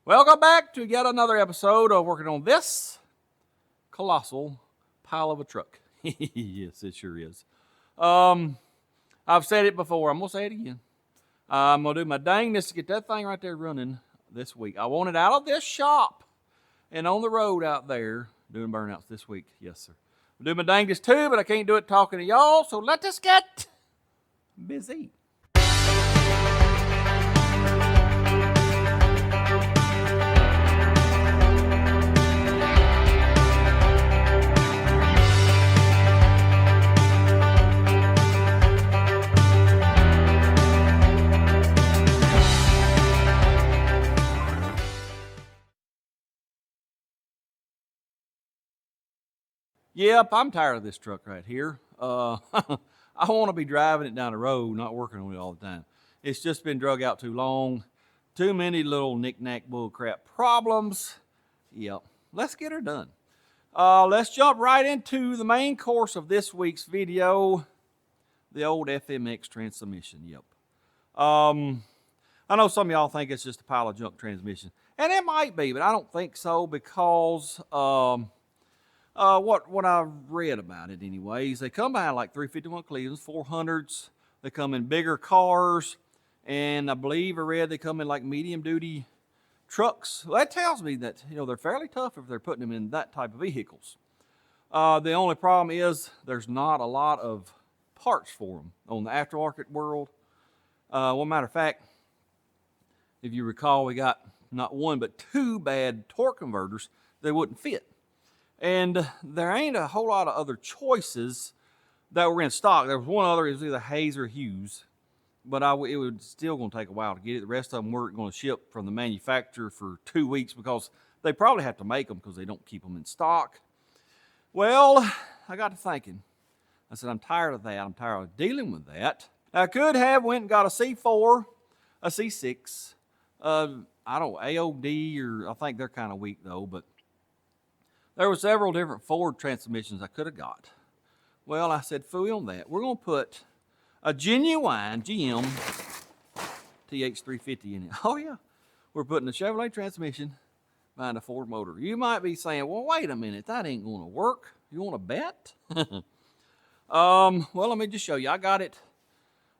Welcome back to yet another episode of working on this colossal pile of a truck. Yes, it sure is. I've said it before. I'm gonna say it again. I'm gonna do my dangest to get that thing right there running this week. I want it out of this shop and on the road out there doing burnouts this week. Yes, sir. I'll do my dangest too, but I can't do it talking to y'all. So let us get busy. Yep, I'm tired of this truck right here. I want to be driving it down the road, not working on it all the time. It's just been drug out too long. Too many little knick-knack bullcrap problems. Yep, let's get her done. Let's jump right into the main course of this week's video, the old FMX transmission. Yep. I know some of y'all think it's just a pile of junk transmission, and it might be, but I don't think so because what I've read about it anyways, they come behind like 351 Clevelands, 400s. They come in bigger cars, and I believe I read they come in like medium duty trucks. Well, that tells me that they're fairly tough if they're putting them in that type of vehicles. The only problem is there's not a lot of parts for them on the aftermarket world. Well, matter of fact, if you recall, we got not one but two bad torque converters that wouldn't fit. And there ain't a whole lot of other choices that were in stock. There was one other, it was either Hayes or Hughes, but it was still going to take a while to get it. The rest of them weren't going to ship from the manufacturer for 2 weeks because they probably have to make them because they don't keep them in stock. Well, I got to thinking. I said, I'm tired of that. I'm tired of dealing with that. I could have went and got a C4, a C6, AOD, or I think they're kind of weak though, but there were several different Ford transmissions I could have got. Well, I said, fooey on that. We're going to put a genuine GM TH350 in it. Oh, yeah. We're putting a Chevrolet transmission behind a Ford motor. You might be saying, well, wait a minute. That ain't going to work. You want to bet? Well, let me just show you. I got it,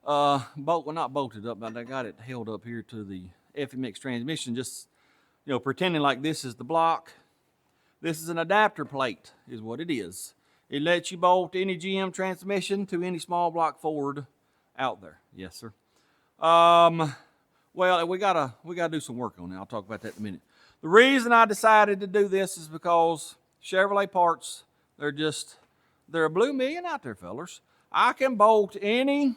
not bolted up, but I got it held up here to the FMX transmission, just, pretending like this is the block. This is an adapter plate, is what it is. It lets you bolt any GM transmission to any small block Ford out there. Yes, sir. Well, we gotta do some work on it. I'll talk about that in a minute. The reason I decided to do this is because Chevrolet parts, they're a blue million out there, fellers. I can bolt any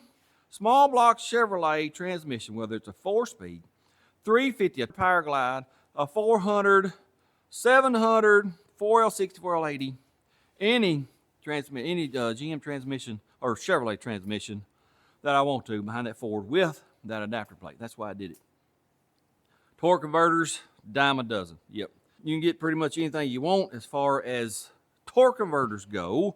small block Chevrolet transmission, whether it's a 4-speed, 350, a Power Glide, a 400, 700, 4L60, 4L80, any GM transmission or Chevrolet transmission that I want to behind that Ford with that adapter plate. That's why I did it. Torque converters, dime a dozen. Yep. You can get pretty much anything you want as far as torque converters go.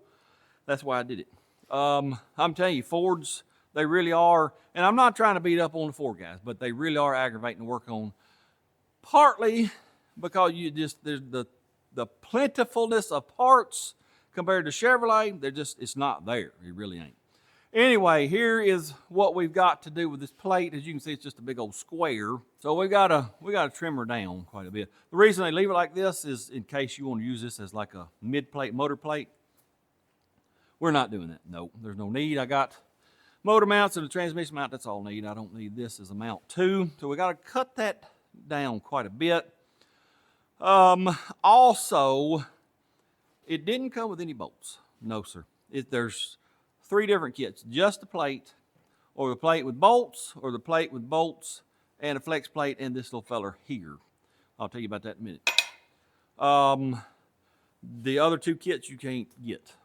That's why I did it. I'm telling you, Fords, they really are, and I'm not trying to beat up on the Ford guys, but they really are aggravating to work on, partly because there's the plentifulness of parts compared to Chevrolet. It's not there. It really ain't. Anyway, here is what we've got to do with this plate. As you can see, it's just a big old square. So we gotta trim her down quite a bit. The reason they leave it like this is in case you want to use this as like a mid-plate motor plate. We're not doing that. No, there's no need. I got motor mounts and a transmission mount. That's all I need. I don't need this as a mount too. So we got to cut that down quite a bit. Also, it didn't come with any bolts. No, sir. There's 3 different kits. Just the plate, or the plate with bolts, or the plate with bolts and a flex plate and this little feller here. I'll tell you about that in a minute. The other 2 kits you can't get.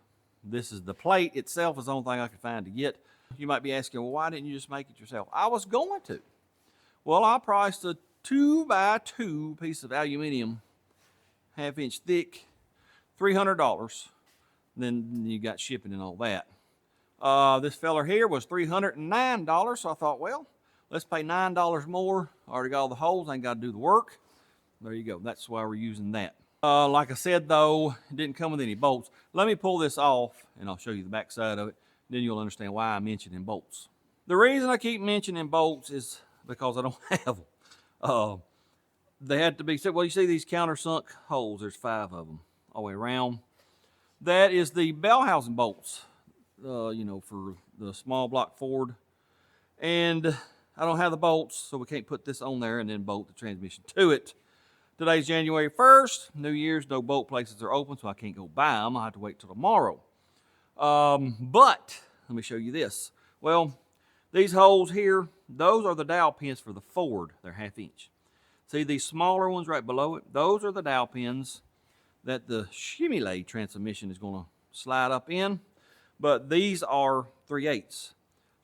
This is the plate itself is the only thing I could find to get. You might be asking, well, why didn't you just make it yourself? I was going to. Well, I priced a 2x2 piece of aluminum, 1/2 inch thick, $300. Then you got shipping and all that. This feller here was $309, so I thought, well, let's pay $9 more. I already got all the holes, I ain't got to do the work. there you go. That's why we're using that. Like I said, though, it didn't come with any bolts. Let me pull this off, and I'll show you the back side of it. Then you'll understand why I'm mentioning bolts. The reason I keep mentioning bolts is because I don't have them. They had to be, well, you see these countersunk holes. There's 5 of them all the way around. That is the bell housing bolts, you know, for the small block Ford. And I don't have the bolts, so we can't put this on there and then bolt the transmission to it. Today's January 1st, New Year's, no bolt places are open, so I can't go buy them. I'll have to wait till tomorrow. But let me show you this. Well, these holes here, those are the dowel pins for the Ford. They're 1/2 inch. See these smaller ones right below it? Those are the dowel pins that the Chevrolet transmission is going to slide up in. But these are 3/8.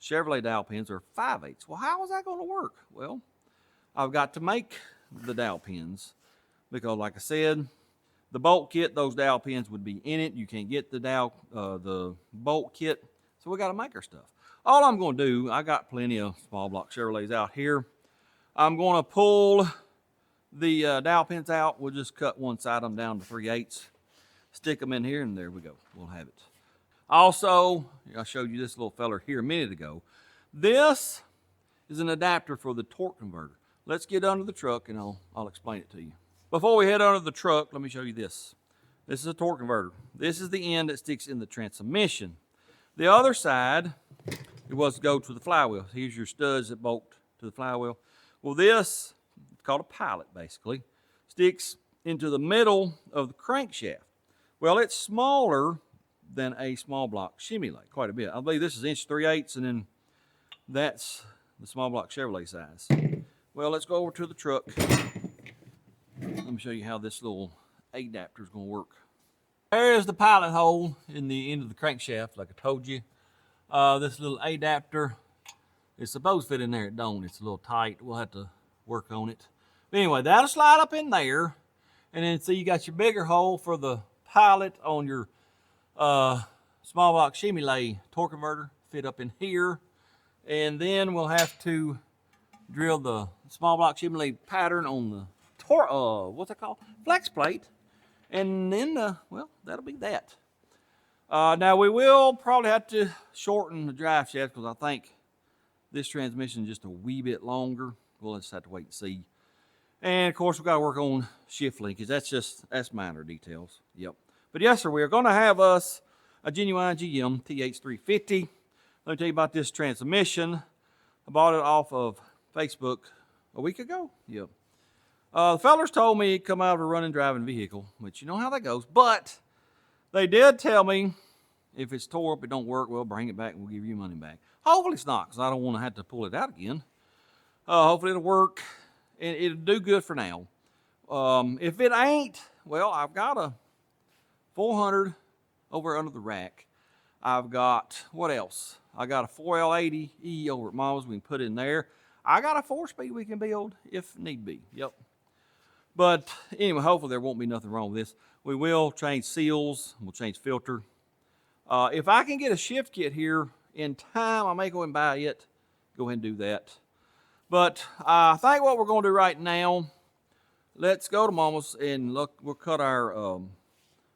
Chevrolet dowel pins are 5/8. Well, how is that going to work? Well, I've got to make the dowel pins because, like I said, the bolt kit, those dowel pins would be in it. You can't get the bolt kit, so we got to make our stuff. All I'm going to do, I got plenty of small block Chevrolets out here. I'm going to pull the dowel pins out. We'll just cut one side of them down to 3/8, stick them in here, and there we go. We'll have it. Also, I showed you this little feller here a minute ago. This is an adapter for the torque converter. Let's get under the truck and I'll explain it to you. Before we head under the truck, let me show you this. This is a torque converter. This is the end that sticks in the transmission. The other side, it was to go to the flywheel. Here's your studs that bolt to the flywheel. Well, this, it's called a pilot basically, sticks into the middle of the crankshaft. Well, it's smaller than a small block Chevrolet, quite a bit. I believe this is 1/3", and then that's the small block Chevrolet size. Well, let's go over to the truck. Let me show you how this little adapter is going to work. There's the pilot hole in the end of the crankshaft, like I told you. This little adapter is supposed to fit in there. It don't. It's a little tight. We'll have to work on it. But anyway, that'll slide up in there. And then see, you got your bigger hole for the pilot on your small block Chevrolet torque converter. Fit up in here. And then we'll have to drill the small block Chevrolet pattern on the what's it called? Flex plate. And then, well, that'll be that. Now we will probably have to shorten the drive shaft because I think this transmission is just a wee bit longer. We'll just have to wait and see. And of course, we've got to work on shift linkage. That's minor details. Yep. But yes, sir, we are going to have us a genuine GM TH350. Let me tell you about this transmission. I bought it off of Facebook a week ago. Yep. The fellers told me it'd come out of a running driving vehicle, which you know how that goes. But they did tell me if it's tore up, it don't work, well, bring it back and we'll give you money back. Hopefully it's not, because I don't want to have to pull it out again. Hopefully it'll work and it'll do good for now. If it ain't, well, I've got a 400 over under the rack. I've got, what else? I got a 4L80E over at Mama's we can put in there. I got a 4-speed we can build if need be. Yep. But anyway, hopefully there won't be nothing wrong with this. We will change seals. We'll change filter. If I can get a shift kit here in time, I may go and buy it. Go ahead and do that. But I think what we're going to do right now, let's go to Mama's and look. We'll cut our,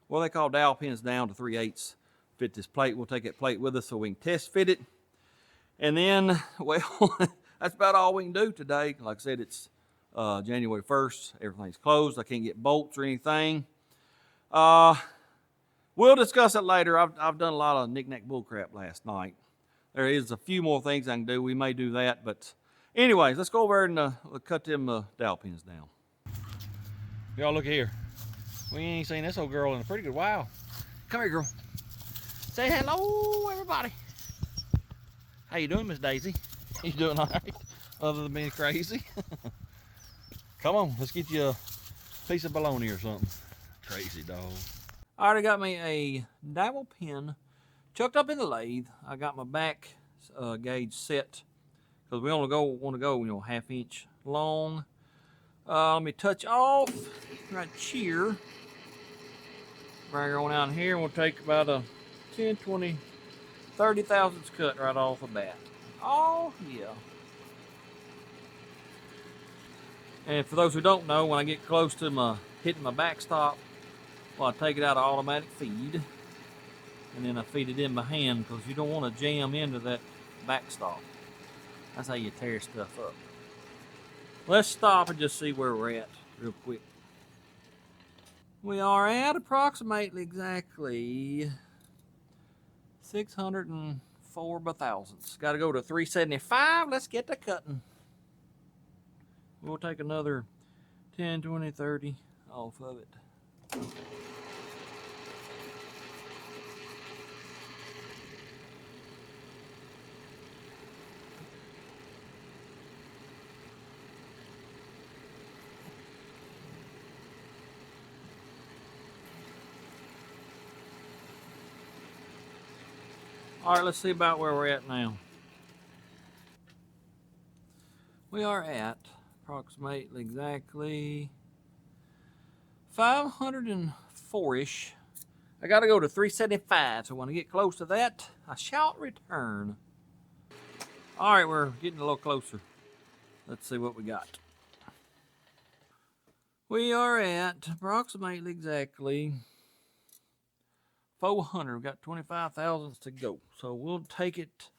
what they call dowel pins down to 3/8. Fit this plate. We'll take that plate with us so we can test fit it. And then, well, that's about all we can do today. Like I said, it's January 1st. Everything's closed. I can't get bolts or anything. We'll discuss it later. I've done a lot of knick-knack bullcrap last night. There is a few more things I can do. We may do that. But anyways, let's go over and cut them dowel pins down. Y'all look here. We ain't seen this old girl in a pretty good while. Come here, girl. Say hello, everybody. How you doing, Miss Daisy? You doing all right? Other than being crazy? Come on, let's get you a piece of bologna or something. Crazy dog. I already got me a dowel pin chucked up in the lathe. I got my back gauge set because we only want to go, 1/2 inch long. Let me touch off right here. Bring her on out here, and we'll take about a 10, 20, 30 thousandths cut right off the bat. Oh, yeah. And for those who don't know, when I get close to hitting my backstop, well, I take it out of automatic feed, and then I feed it in by hand because you don't want to jam into that backstop. That's how you tear stuff up. Let's stop and just see where we're at real quick. We are at approximately exactly 604 thousandths. Got to go to 375. Let's get to cutting. We'll take another 10, 20, 30 off of it. All right, let's see about where we're at now. We are at approximately exactly 504-ish. I got to go to 375, so when I get close to that, I shall return. All right, we're getting a little closer. Let's see what we got. We are at approximately exactly 400. We've got 25 thousandths to go. So we'll take it.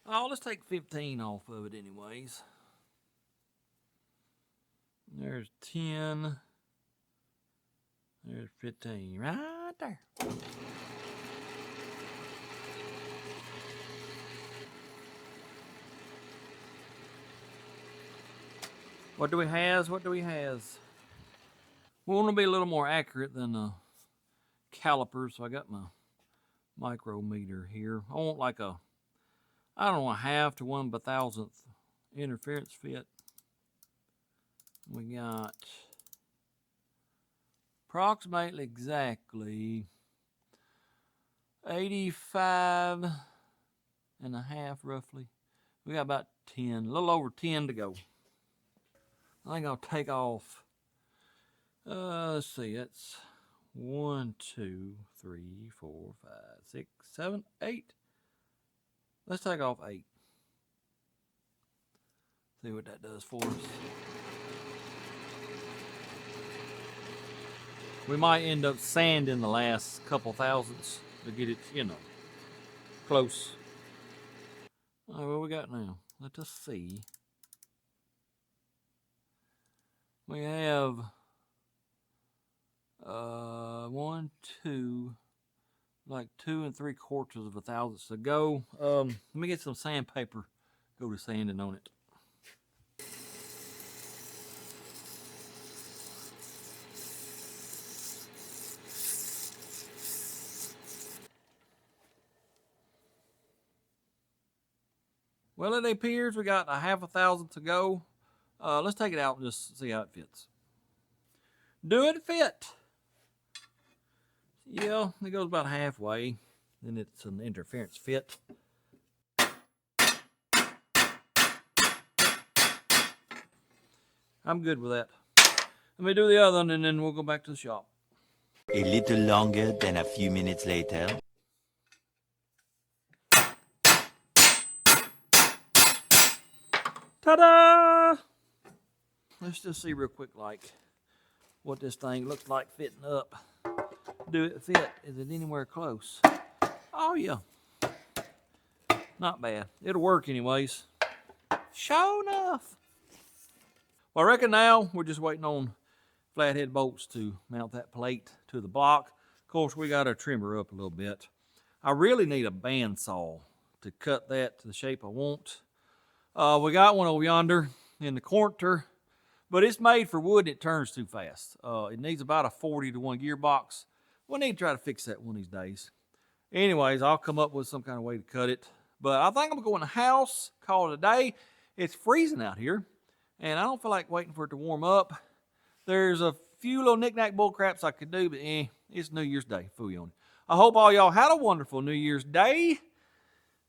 Oh, let's take 15 off of it anyways. There's 10. There's 15 right there. What do we have? What do we have? We want to be a little more accurate than calipers, so I got my micrometer here. I want like a, I don't know, a half to 1/1000th interference fit. We got approximately exactly 85 and a half roughly. We got about 10, a little over 10 to go. I think I'll take off, let's see, that's 1, 2, 3, 4, 5, 6, 7, 8. Let's take off 8. See what that does for us. We might end up sanding the last couple thousandths to get it, you know, close. All right, what we got now? Let us see. We have 1, 2, like 2 3/4 of a thousandths to go. Let me get some sandpaper. Go to sanding on it. Well, it appears we got a half a thousandth to go. Let's take it out and just see how it fits. Do it fit? Yeah, it goes about halfway. Then it's an interference fit. I'm good with that. Let me do the other one and then we'll go back to the shop. A little longer than a few minutes later. Ta-da! Let's just see real quick like what this thing looks like fitting up. Do it fit? Is it anywhere close? Oh yeah. Not bad. It'll work anyways. Sure enough. Well, I reckon now we're just waiting on flathead bolts to mount that plate to the block. Of course, we got to trim her up a little bit. I really need a bandsaw to cut that to the shape I want. We got one over yonder in the corner, but it's made for wood and it turns too fast. It needs about a 40 to 1 gearbox. We'll need to try to fix that one of these days. Anyways, I'll come up with some kind of way to cut it. But I think I'm going to go in the house, call it a day. It's freezing out here, and I don't feel like waiting for it to warm up. There's a few little knick-knack bull craps I could do, but it's New Year's Day. Fool you on it. I hope all y'all had a wonderful New Year's Day.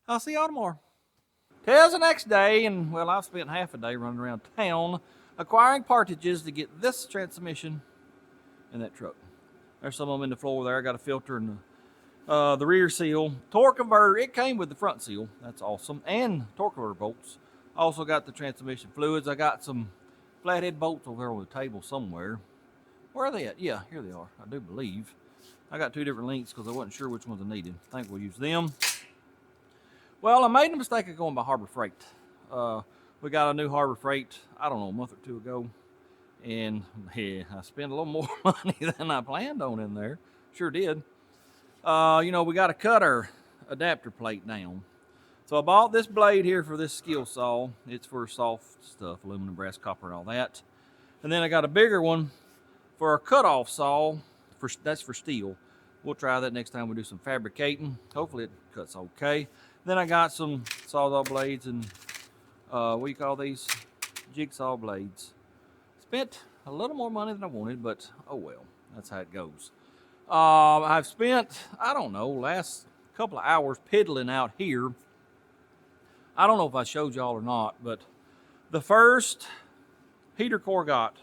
I'll see y'all tomorrow. Today's the next day, and well, I've spent half a day running around town acquiring partages to get this transmission in that truck. There's some of them in the floor there. I got a filter and the rear seal. Torque converter, it came with the front seal. That's awesome. And torque converter bolts. Also got the transmission fluids. I got some flathead bolts over there on the table somewhere. Where are they at? Yeah, here they are, I do believe. I got two different links because I wasn't sure which ones I needed. I think we'll use them. Well, I made the mistake of going by Harbor Freight. We got a new Harbor Freight, I don't know, a month or two ago. And yeah, I spent a little more money than I planned on in there. Sure did. You know, we got to cut our adapter plate down. So I bought this blade here for this skill saw. It's for soft stuff, aluminum, brass, copper, and all that. And then I got a bigger one for a cutoff saw. That's for steel. We'll try that next time we do some fabricating. Hopefully it cuts okay. Then I got some sawzall blades and what do you call these? Jigsaw blades. Spent a little more money than I wanted, but oh well, that's how it goes. I've spent, I don't know, last couple of hours piddling out here. I don't know if I showed y'all or not, but the first heater core got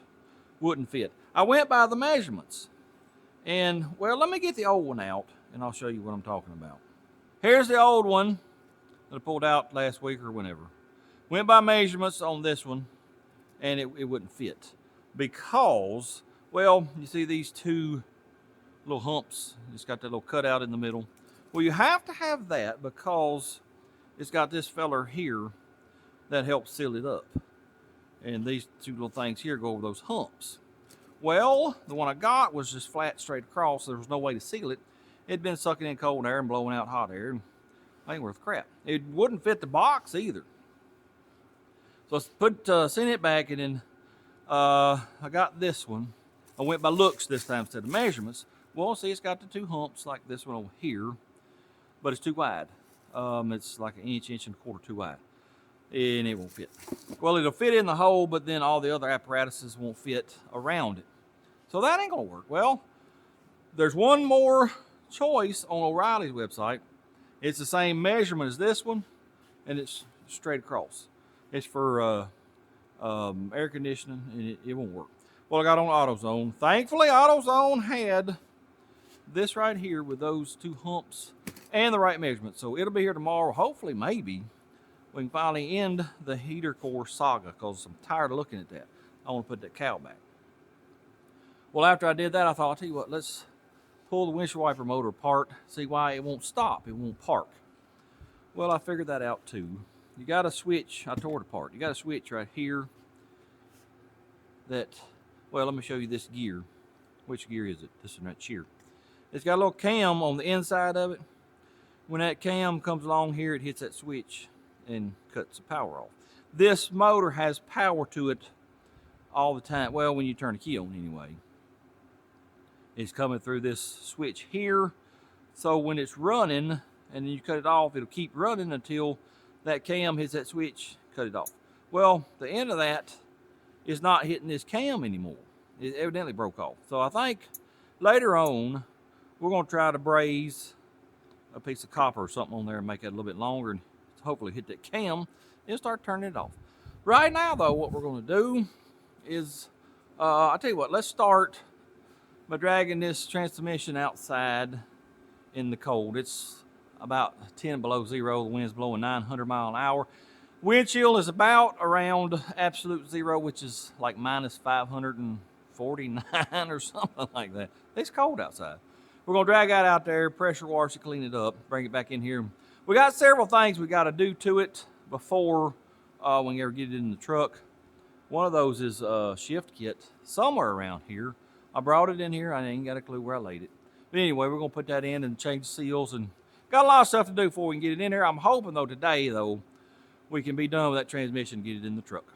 wouldn't fit. I went by the measurements, and well, let me get the old one out, and I'll show you what I'm talking about. Here's the old one that I pulled out last week or whenever. Went by measurements on this one, and it wouldn't fit because, well, you see these two little humps. It's got that little cutout in the middle. Well, you have to have that because it's got this feller here that helps seal it up. And these two little things here go over those humps. Well, the one I got was just flat straight across. So there was no way to seal it. It'd been sucking in cold air and blowing out hot air. Ain't worth crap. It wouldn't fit the box either. So I sent it back, and then I got this one. I went by looks this time instead of measurements. Well, see, it's got the two humps like this one over here, but it's too wide. It's like an inch and a quarter too wide, and it won't fit. Well, it'll fit in the hole, but then all the other apparatuses won't fit around it. So that ain't gonna work. Well, there's one more choice on O'Reilly's website. It's the same measurement as this one, and it's straight across. It's for air conditioning, and it won't work. Well, I got on AutoZone. Thankfully, AutoZone had this right here with those two humps and the right measurement. So it'll be here tomorrow. Hopefully, maybe we can finally end the heater core saga because I'm tired of looking at that. I want to put that cowl back. Well, after I did that, I thought, I'll tell you what, let's pull the windshield wiper motor apart, see why it won't stop, it won't park. Well, I figured that out too. You got a switch, I tore it apart. You got a switch right here that, well, let me show you this gear. Which gear is it? This one right here. It's got a little cam on the inside of it. When that cam comes along here, it hits that switch and cuts the power off. This motor has power to it all the time. Well, when you turn the key on anyway. It's coming through this switch here. So when it's running and then you cut it off, it'll keep running until that cam hits that switch, cut it off. Well, the end of that is not hitting this cam anymore. It evidently broke off. So I think later on, we're gonna try to braze a piece of copper or something on there and make it a little bit longer and hopefully hit that cam and start turning it off. Right now though, what we're gonna do is, I'll tell you what, let's start by dragging this transmission outside in the cold. It's about 10 below zero. The wind's blowing 900 miles an hour. Wind chill is about around absolute zero, which is like minus 549 or something like that. It's cold outside. We're gonna drag that out there, pressure wash it, clean it up, bring it back in here. We got several things we gotta do to it before we ever get it in the truck. One of those is a shift kit somewhere around here. I brought it in here. I ain't got a clue where I laid it. But anyway, we're gonna put that in and change the seals, and got a lot of stuff to do before we can get it in there. I'm hoping though today though, we can be done with that transmission and get it in the truck.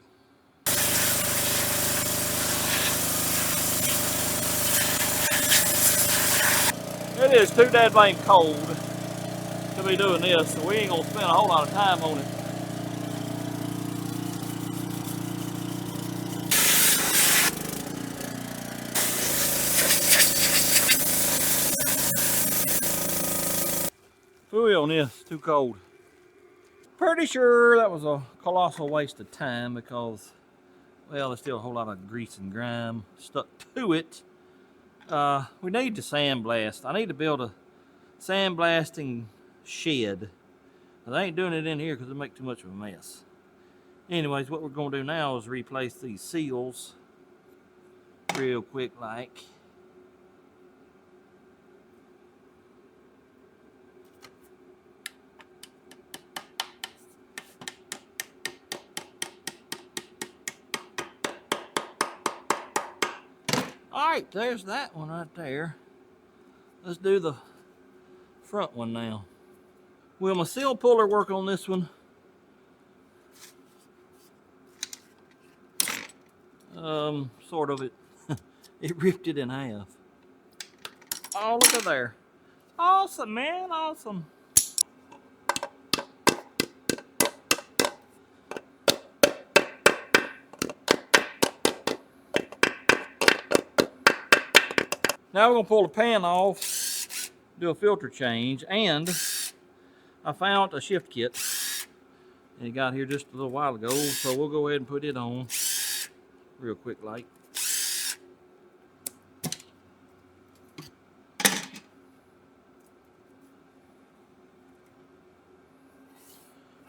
It is too dead blame cold to be doing this, so we ain't gonna spend a whole lot of time on it. Fooey on this, too cold. Pretty sure that was a colossal waste of time because, well, there's still a whole lot of grease and grime stuck to it. We need to sandblast. I need to build a sandblasting shed. I ain't doing it in here because it'll make too much of a mess. Anyways, what we're going to do now is replace these seals real quick like. Alright, there's that one right there. Let's do the front one now. Will my seal puller work on this one? Sort of. It ripped it in half. Oh, look at there. Awesome, man, awesome. Now we're gonna pull the pan off, do a filter change, and I found a shift kit. And it got here just a little while ago, so we'll go ahead and put it on real quick like.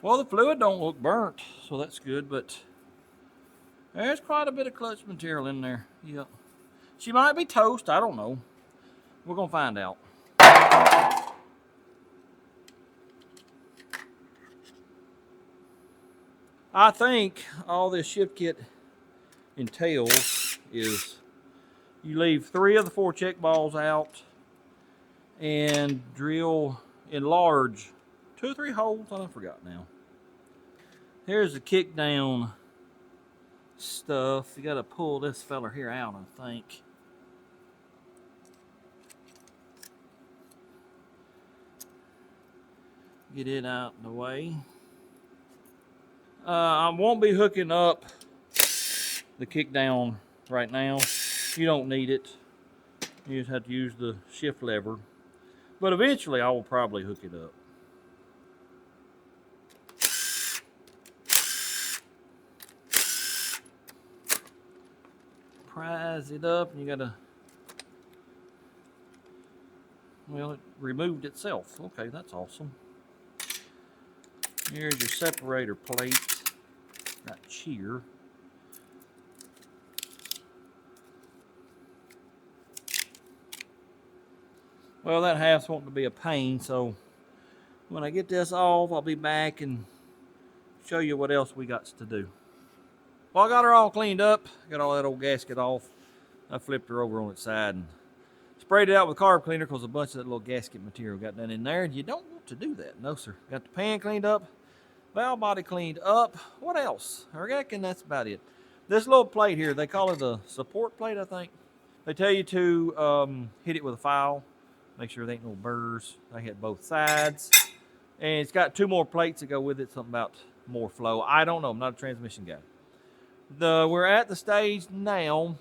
Well, the fluid don't look burnt, so that's good, but there's quite a bit of clutch material in there. Yep. She might be toast, I don't know. We're gonna find out. I think all this shift kit entails is you leave 3 of the 4 check balls out and drill, enlarge 2 or 3 holes, I forgot now. Here's the kick down stuff. You gotta pull this fella here out, I think. Get it out of the way. I won't be hooking up the kick down right now. You don't need it. You just have to use the shift lever. But eventually I will probably hook it up. Prise it up and you gotta, well, it removed itself. Okay, that's awesome. Here's your separator plate right here. Well, that half's wanting to be a pain, so when I get this off, I'll be back and show you what else we got to do. Well, I got her all cleaned up, got all that old gasket off. I flipped her over on its side and sprayed it out with carb cleaner because a bunch of that little gasket material got done in there, and you don't want to do that. No, sir. Got the pan cleaned up, valve body cleaned up. What else? I reckon that's about it. This little plate here, they call it a support plate, I think. They tell you to hit it with a file. Make sure there ain't no burrs. I hit both sides. And it's got 2 more plates that go with it, something about more flow. I don't know, I'm not a transmission guy. We're at the stage now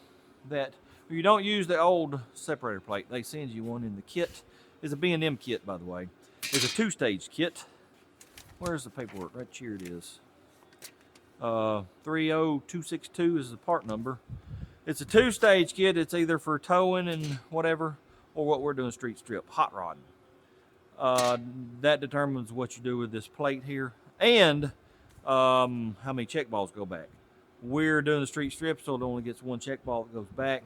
that you don't use the old separator plate. They send you one in the kit. It's a B&M kit, by the way. It's a 2-stage kit. Where's the paperwork? Right here it is. 30262 is the part number. It's a 2-stage kit. It's either for towing and whatever, or what we're doing street strip, hot rodding. That determines what you do with this plate here and how many check balls go back. We're doing the street strip, so it only gets 1 check ball that goes back.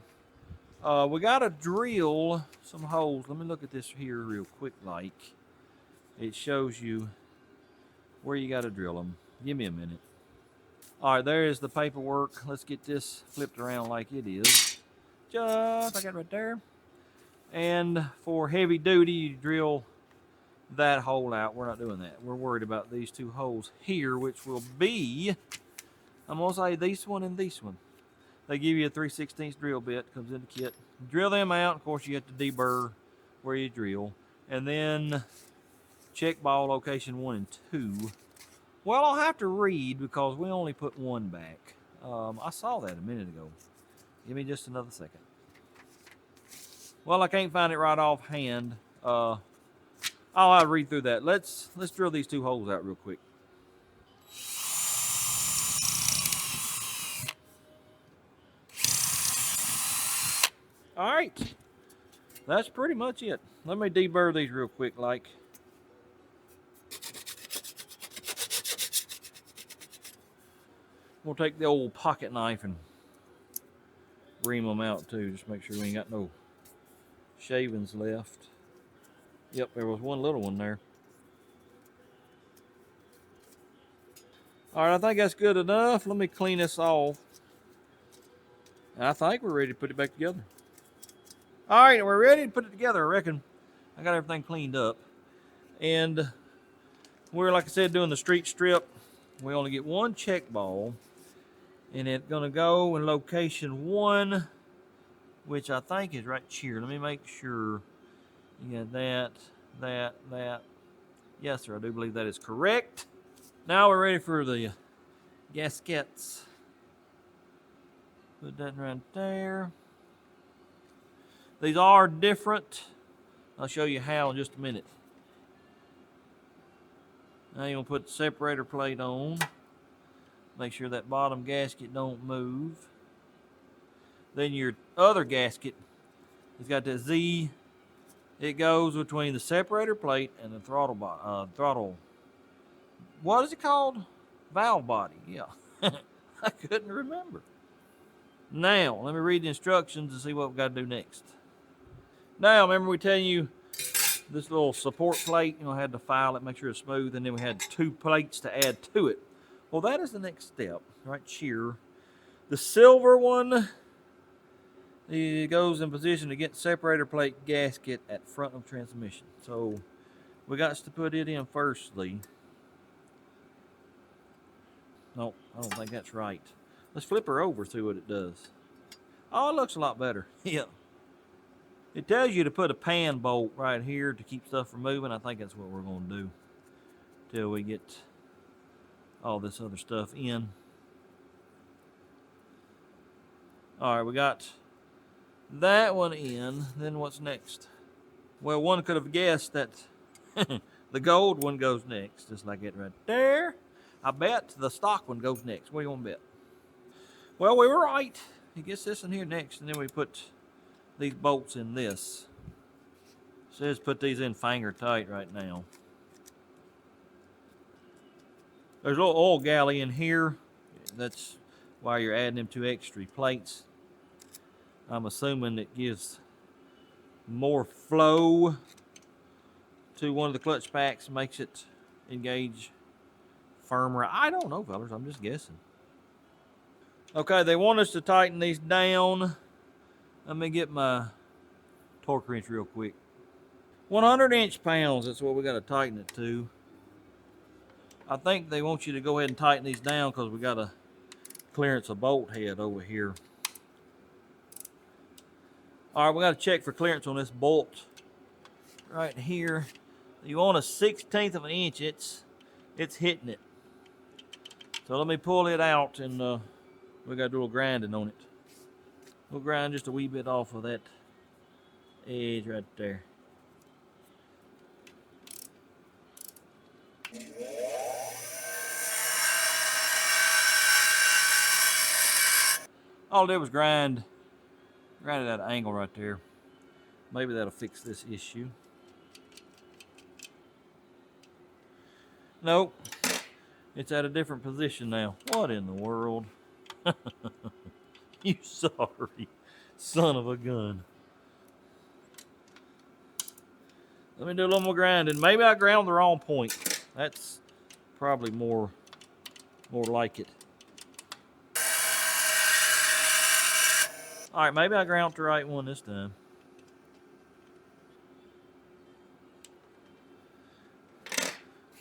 We got to drill some holes. Let me look at this here real quick like. It shows you where you got to drill them. Give me a minute. All right, there is the paperwork. Let's get this flipped around like it is. Just, I got it right there. And for heavy duty, you drill that hole out. We're not doing that. We're worried about these 2 holes here, which will be, I'm gonna say this one and this one. They give you a 3/16 drill bit, comes in the kit. Drill them out. Of course, you have to deburr where you drill. And then check ball location 1 and 2. Well, I'll have to read because we only put 1 back. I saw that a minute ago. Give me just another second. Well, I can't find it right offhand. I'll read through that. Let's drill these 2 holes out real quick. All right, that's pretty much it. Let me deburr these real quick like. We'll take the old pocket knife and ream them out too. Just make sure we ain't got no shavings left. Yep, there was one little one there. All right, I think that's good enough. Let me clean this off. And I think we're ready to put it back together. All right, we're ready to put it together, I reckon. I got everything cleaned up. And we're, like I said, doing the street strip. We only get one check ball. And it's going to go in location 1, which I think is right here. Let me make sure. You got that. Yes, sir, I do believe that is correct. Now we're ready for the gaskets. Put that right there. These are different. I'll show you how in just a minute. Now you're going to put the separator plate on. Make sure that bottom gasket don't move. Then your other gasket has got that Z. It goes between the separator plate and the throttle. What is it called? Valve body. Yeah. I couldn't remember. Now, let me read the instructions and see what we've got to do next. Now, remember we telling you this little support plate, had to file it, make sure it's smooth, and then we had 2 plates to add to it. Well, that is the next step, right here. The silver one, it goes in position to get separator plate gasket at front of transmission. So we got to put it in firstly. No, I don't think that's right. Let's flip her over, see what it does. Oh, it looks a lot better. Yeah. It tells you to put a pan bolt right here to keep stuff from moving. I think that's what we're going to do till we get all this other stuff in. All right, we got that one in. Then what's next? Well, one could have guessed that the gold one goes next, just like it right there. I bet the stock one goes next. What do you want to bet? Well, we were right. It gets this in here next, and then we put these bolts in this. It says put these in finger tight right now. There's a little oil galley in here. That's why you're adding them 2 extra plates. I'm assuming it gives more flow to one of the clutch packs, makes it engage firmer. I don't know, fellas. I'm just guessing. Okay, they want us to tighten these down. Let me get my torque wrench real quick. 100 inch-pounds, that's what we got to tighten it to. I think they want you to go ahead and tighten these down because we got to clearance a bolt head over here. All right, we got to check for clearance on this bolt right here. You want a 1/16 of an inch, it's hitting it. So let me pull it out, and we got to do a little grinding on it. We'll grind just a wee bit off of that edge right there. All I did was grind it at an angle right there. Maybe that'll fix this issue. Nope. It's at a different position now. What in the world? You sorry son of a gun. Let me do a little more grinding. Maybe I ground the wrong point. That's probably more like it. All right, maybe I ground the right one this time.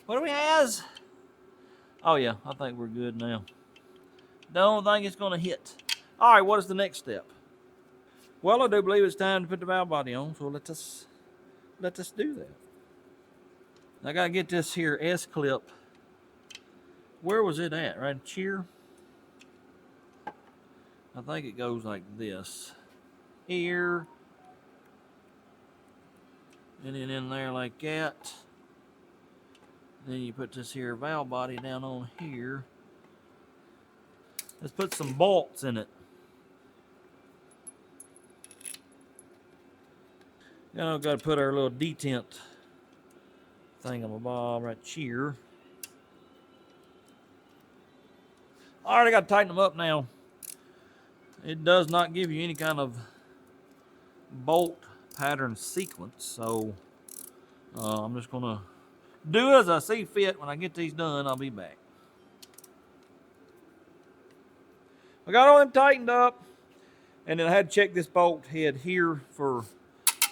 What do we have? Oh yeah, I think we're good now. Don't think it's gonna hit. All right, what is the next step? Well, I do believe it's time to put the valve body on, so let us do that. I gotta get this here S-clip. Where was it at? Right here? I think it goes like this. Here. And then in there like that. Then you put this here valve body down on here. Let's put some bolts in it. Now I've got to put our little detent thingamabob right here. All right, I got to tighten them up now. It does not give you any kind of bolt pattern sequence, so I'm just gonna do as I see fit. When I get these done, I'll be back. I got all them tightened up, and then I had to check this bolt head here for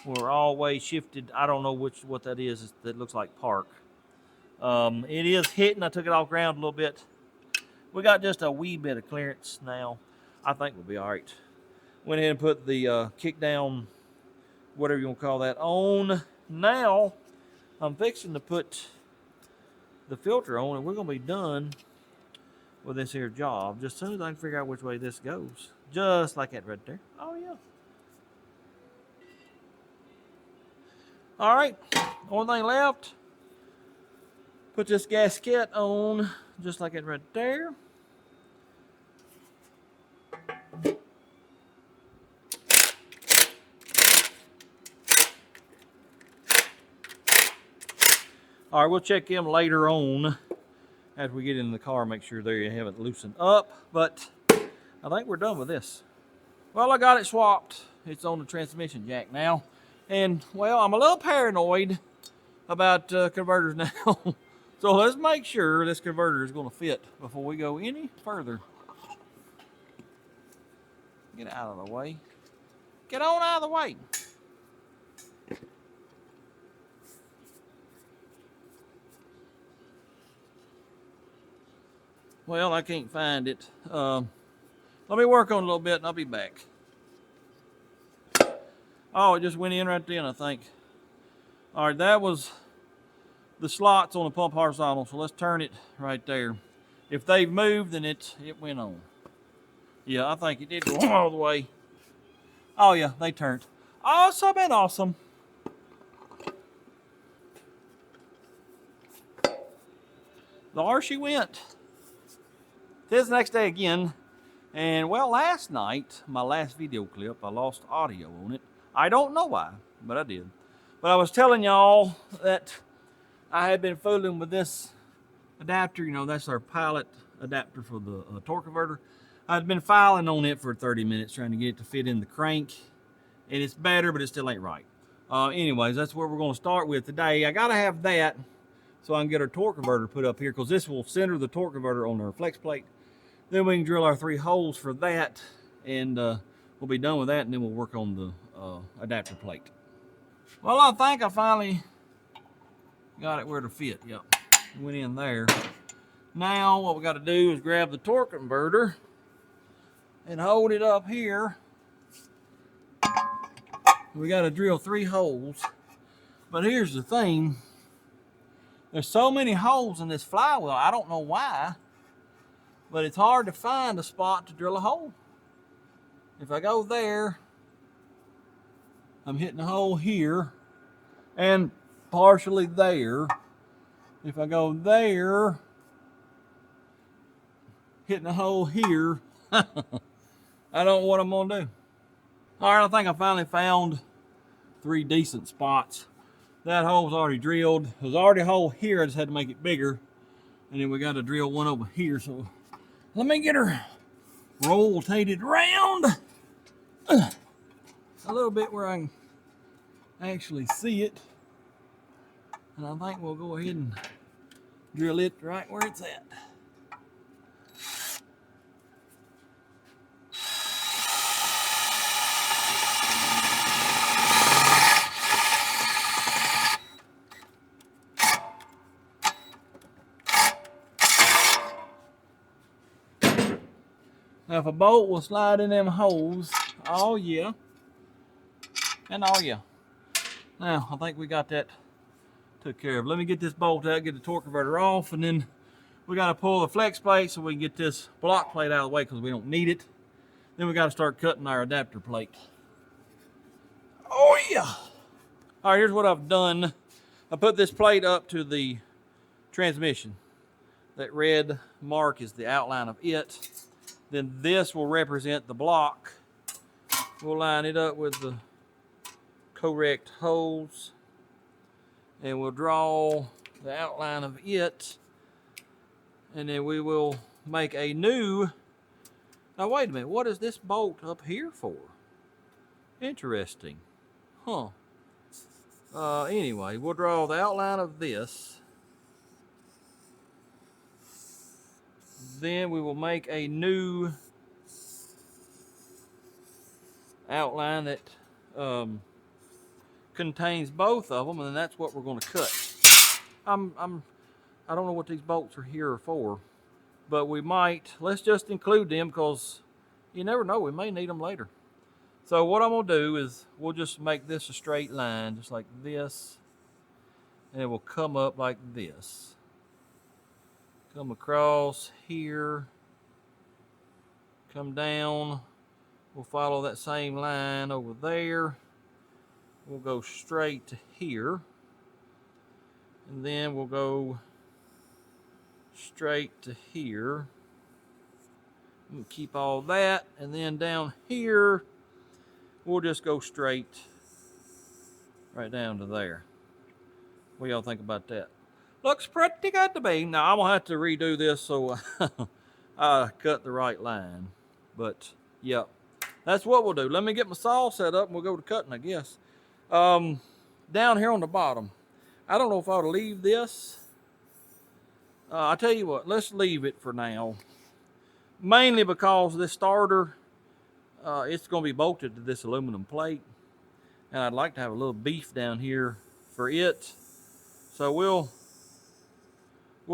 we're always shifted. I don't know what that is. That looks like park. It is hitting. I took it off ground a little bit. We got just a wee bit of clearance now. I think we'll be all right. Went ahead and put the kick down, whatever you want to call that, on. Now I'm fixing to put the filter on, and we're gonna be done with this here job just as soon as I can figure out which way this goes. Just like that right there. Oh yeah. All right, only thing left, put this gasket on just like it right there. All right, we'll check them later on after we get in the car, make sure they haven't loosened up, but I think we're done with this. Well, I got it swapped. It's on the transmission jack now. And, well, I'm a little paranoid about converters now. So let's make sure this converter is going to fit before we go any further. Get out of the way. Get on out of the way. Well, I can't find it. Let me work on it a little bit and I'll be back. Oh, it just went in right then, I think. All right, that was the slots on the pump horizontal, so let's turn it right there. If they've moved, then it went on. Yeah, I think it did go all the way. Oh yeah, they turned. Awesome and awesome. There she went. This next day again, and well, last night, my last video clip, I lost audio on it. I don't know why, but I did. But I was telling y'all that I had been fooling with this adapter. You know, that's our pilot adapter for the torque converter. I'd been filing on it for 30 minutes trying to get it to fit in the crank, and it's better, but it still ain't right. Anyways, that's where we're going to start with today. I got to have that so I can get our torque converter put up here, because this will center the torque converter on our flex plate. Then we can drill our 3 holes for that, and we'll be done with that, and then we'll work on the adapter plate. Well, I think I finally got it where to fit. Yep, went in there. Now what we got to do is grab the torque converter and hold it up here. We got to drill 3 holes. But here's the thing. There's so many holes in this flywheel, I don't know why, but it's hard to find a spot to drill a hole. If I go there, I'm hitting a hole here and partially there. If I go there, hitting a hole here, I don't know what I'm gonna do. All right, I think I finally found 3 decent spots. That hole's already drilled. There's already a hole here, I just had to make it bigger. And then we got to drill one over here. So let me get her rotated around a little bit where I can actually see it. And I think we'll go ahead and drill it right where it's at. Now if a bolt will slide in them holes, oh yeah, and oh yeah. Now I think we got that took care of. Let me get this bolt out, get the torque converter off, and then we got to pull the flex plate so we can get this block plate out of the way because we don't need it. Then we got to start cutting our adapter plate. Oh yeah. All right, here's what I've done. I put this plate up to the transmission. That red mark is the outline of it. Then this will represent the block. We'll line it up with the correct holes, and we'll draw the outline of it, and then we will make a new. Now wait a minute, what is this bolt up here for? Interesting. Huh. Anyway, we'll draw the outline of this. Then we will make a new outline that contains both of them, and then that's what we're going to cut. I don't know what these bolts are here for, but we might. Let's just include them because you never know. We may need them later. So what I'm going to do is we'll just make this a straight line, just like this, and it will come up like this. Come across here, come down. We'll follow that same line over there. We'll go straight to here, and then we'll go straight to here. We'll keep all that, and then down here, we'll just go straight right down to there. What y'all think about that? Looks pretty good to me. Now I'm gonna have to redo this so I cut the right line. But yep, that's what we'll do. Let me get my saw set up and we'll go to cutting, I guess. Down here on the bottom, I don't know if I ought to leave this. I tell you what, let's leave it for now. Mainly because this starter, it's going to be bolted to this aluminum plate, and I'd like to have a little beef down here for it. So we'll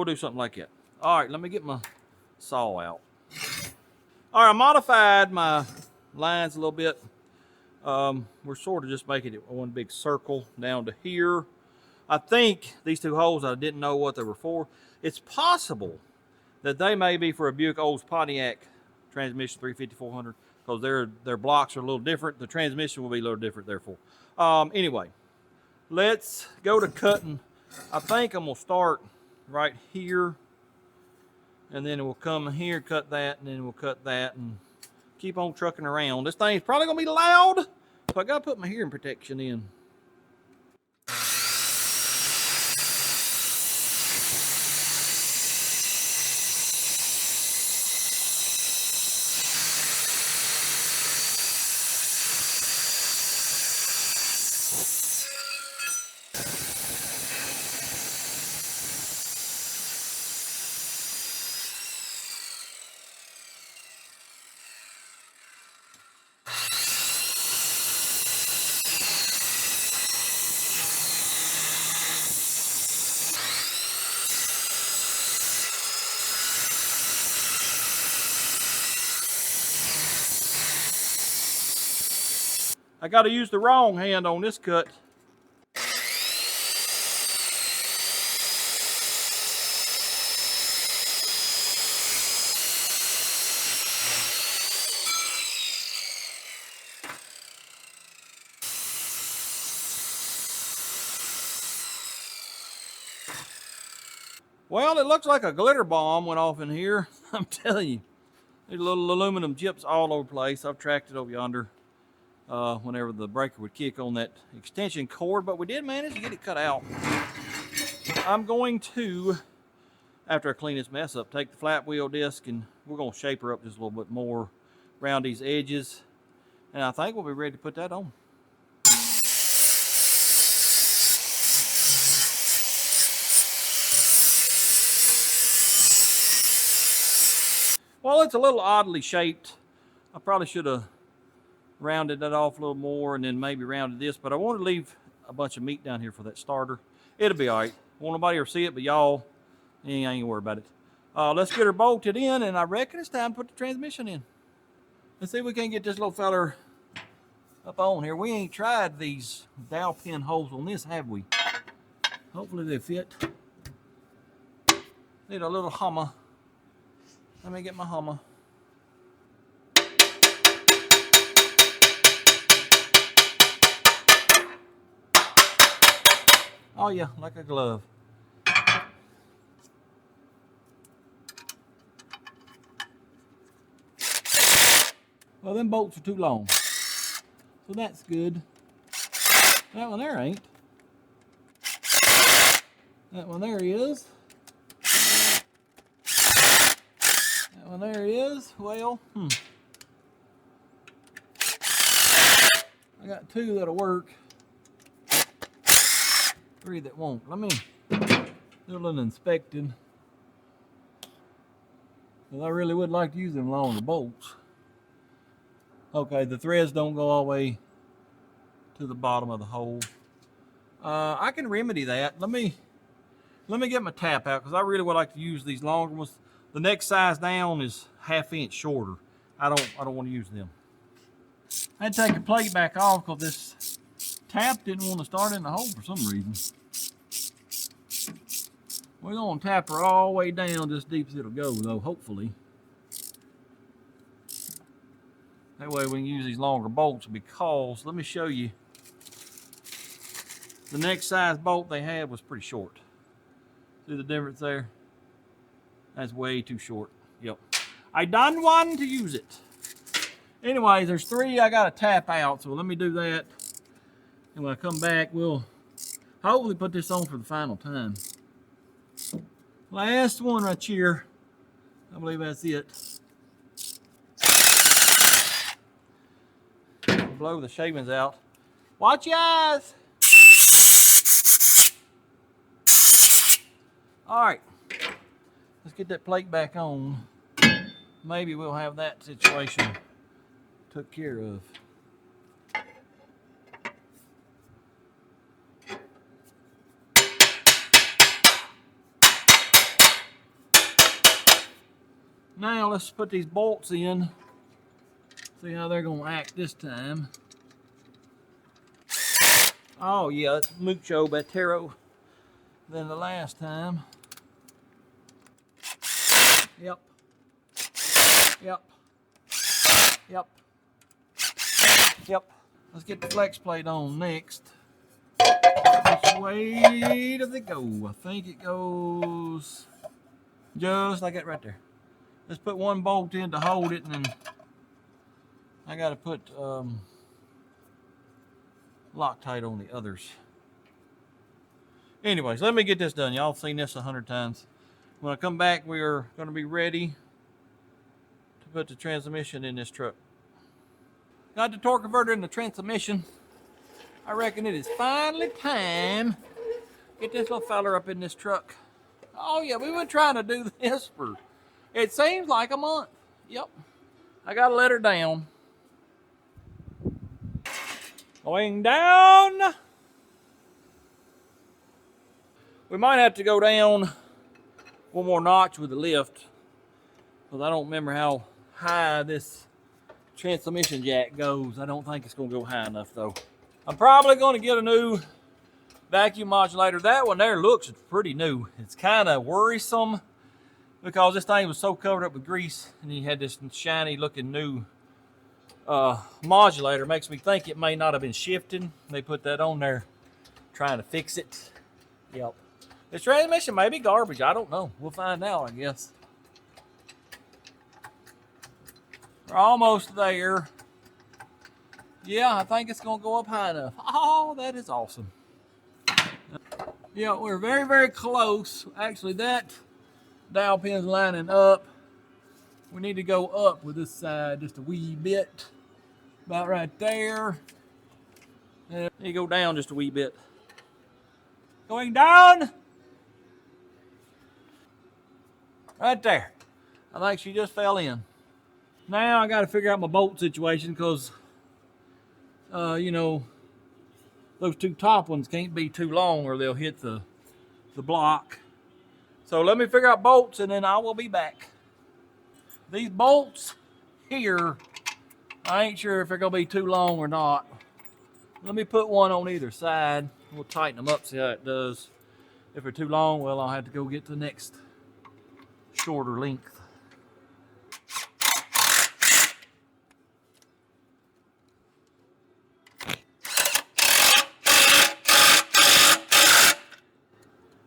do something like that. All right, let me get my saw out. All right, I modified my lines a little bit. We're sort of just making it one big circle down to here. I think these two holes, I didn't know what they were for. It's possible that they may be for a Buick Olds Pontiac transmission 350-400 because their blocks are a little different. The transmission will be a little different, therefore. Anyway, let's go to cutting. I think I'm gonna start right here, and then we'll come here, cut that, and then we'll cut that, and keep on trucking around. This thing's probably gonna be loud, so I gotta put my hearing protection in. I got to use the wrong hand on this cut. Well, it looks like a glitter bomb went off in here. I'm telling you, there's little aluminum chips all over the place. I've tracked it over yonder. Whenever the breaker would kick on that extension cord, but we did manage to get it cut out. I'm going to, after I clean this mess up, take the flat wheel disc and we're going to shape her up just a little bit more around these edges, and I think we'll be ready to put that on. Well, it's a little oddly shaped. I probably should have rounded that off a little more and then maybe rounded this, but I want to leave a bunch of meat down here for that starter. It'll be all right. Won't nobody ever see it but y'all. I ain't gonna worry about it. Let's get her bolted in, and I reckon it's time to put the transmission in. Let's see if we can get this little feller up on here. We ain't tried these dowel pin holes on this, have we? Hopefully they fit. Need a little hammer. Let me get my hammer. Oh yeah, like a glove. Well, them bolts are too long, so that's good. That one there ain't. That one there is. And there it is. Well, I got 2 that'll work. 3 that won't. Let me do a little inspecting. Because I really would like to use them longer bolts. Okay, the threads don't go all the way to the bottom of the hole. I can remedy that. Let me get my tap out because I really would like to use these longer ones. The next size down is 1/2 inch shorter. I don't want to use them. I had to take the plate back off because this tap didn't want to start in the hole for some reason. We're going to tap her all the way down just deep as it'll go though, hopefully. That way we can use these longer bolts because, let me show you, the next size bolt they had was pretty short. See the difference there? That's way too short. Yep. I done one to use it. Anyways, there's 3 I gotta tap out, so let me do that. And when I come back, we'll hopefully put this on for the final time. Last one right here. I believe that's it. Blow the shavings out. Watch your eyes. All right, let's get that plate back on. Maybe we'll have that situation took care of. Now let's put these bolts in. See how they're gonna act this time. Oh yeah, it's mucho better than the last time. Yep. Yep. Yep. Yep. Let's get the flex plate on next. Which way does it go? I think it goes just like that right there. Let's put 1 bolt in to hold it, and then I gotta put Loctite on the others. Anyways, let me get this done. Y'all have seen this 100 times. When I come back, we are going to be ready to put the transmission in this truck. Got the torque converter in the transmission. I reckon it is finally time to get this little feller up in this truck. Oh yeah, we've been trying to do this for, it seems like a month. Yep. I got to let her down. Going down. We might have to go down 1 more notch with the lift, because I don't remember how high this transmission jack goes. I don't think it's going to go high enough though. I'm probably going to get a new vacuum modulator. That one there looks pretty new. It's kind of worrisome because this thing was so covered up with grease, and he had this shiny looking new modulator. Makes me think it may not have been shifting. They put that on there trying to fix it. Yep. This transmission may be garbage. I don't know. We'll find out, I guess. We're almost there. Yeah, I think it's going to go up high enough. Oh, that is awesome. Yeah, we're very, very close. Actually, that dowel pin's lining up. We need to go up with this side just a wee bit. About right there. And you go down just a wee bit. Going down. Right there. I think she just fell in. Now I got to figure out my bolt situation because, you know, those 2 top ones can't be too long or they'll hit the block. So let me figure out bolts and then I will be back. These bolts here, I ain't sure if they're going to be too long or not. Let me put 1 on either side. We'll tighten them up, see how it does. If they're too long, well, I'll have to go get the next shorter length.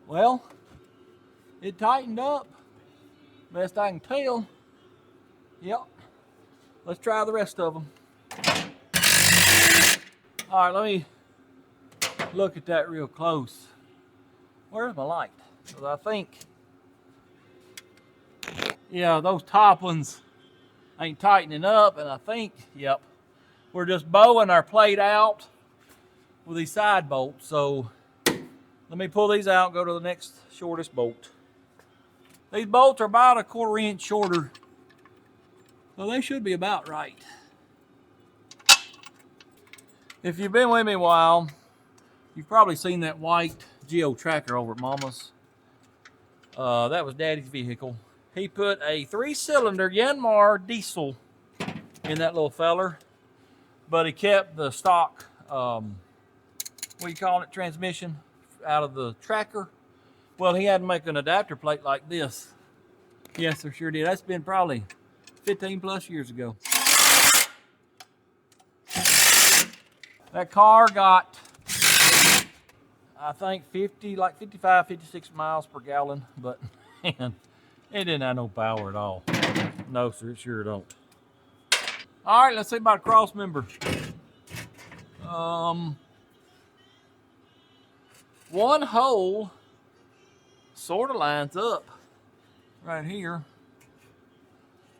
Well, it tightened up, best I can tell. Yep. Let's try the rest of them. All right, let me look at that real close. Where's my light? Because I think Yeah, those top ones ain't tightening up, and I think, yep, we're just bowing our plate out with these side bolts. So let me pull these out and go to the next shortest bolt. These bolts are about a 1/4 inch shorter, so they should be about right. If you've been with me a while, you've probably seen that white Geo Tracker over at Mama's. That was Daddy's vehicle. He put a 3-cylinder Yanmar diesel in that little feller, but he kept the stock, what do you call it, transmission out of the tracker. Well, he had to make an adapter plate like this. Yes, sir, sure did. That's been probably 15 plus years ago. That car got, I think 55, 56 miles per gallon, but man, it didn't have no power at all. No, sir, it sure don't. All right, let's see about a cross member. One hole sort of lines up right here.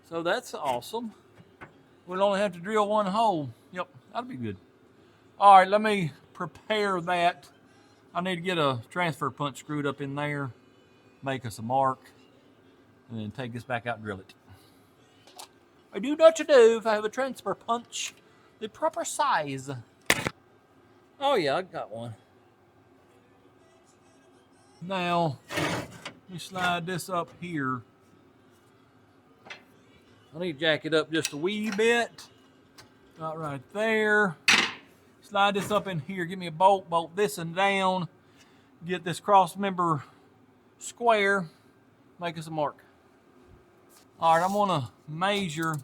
So that's awesome. We'll only have to drill one hole. Yep, that'll be good. All right, let me prepare that. I need to get a transfer punch screwed up in there, make us a mark, and then take this back out and drill it. I do know what to do if I have a transfer punch, the proper size. Oh yeah, I got one. Now, let me slide this up here. I need to jack it up just a wee bit. About right there. Slide this up in here. Give me a bolt this and down. Get this cross member square. Make us a mark. All right, I'm gonna measure